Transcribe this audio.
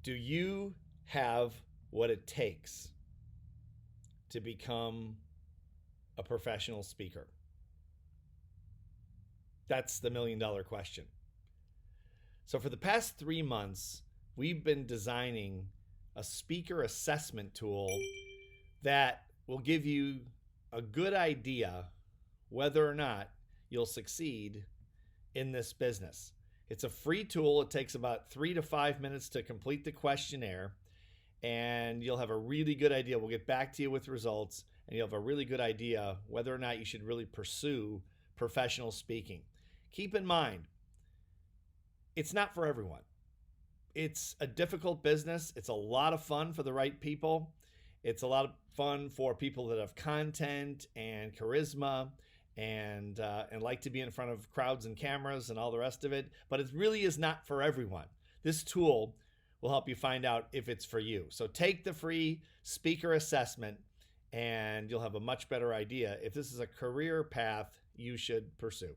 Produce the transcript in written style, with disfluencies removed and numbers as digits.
Do you have what it takes to become a professional speaker? That's the $1 million question. So, for the past 3 months, we've been designing a speaker assessment tool that will give you a good idea whether or not you'll succeed in this business. It's a free tool. It takes about 3 to 5 minutes to complete the questionnaire, and you'll have a really good idea. We'll get back to you with results, and you'll have a really good idea whether or not you should really pursue professional speaking. Keep in mind, it's not for everyone. It's a difficult business. It's a lot of fun for the right people. It's a lot of fun for people that have content and charisma and like to be in front of crowds and cameras and all the rest of it. But it really is not for everyone. This tool will help you find out if it's for you. So take the free speaker assessment, and you'll have a much better idea if this is a career path you should pursue.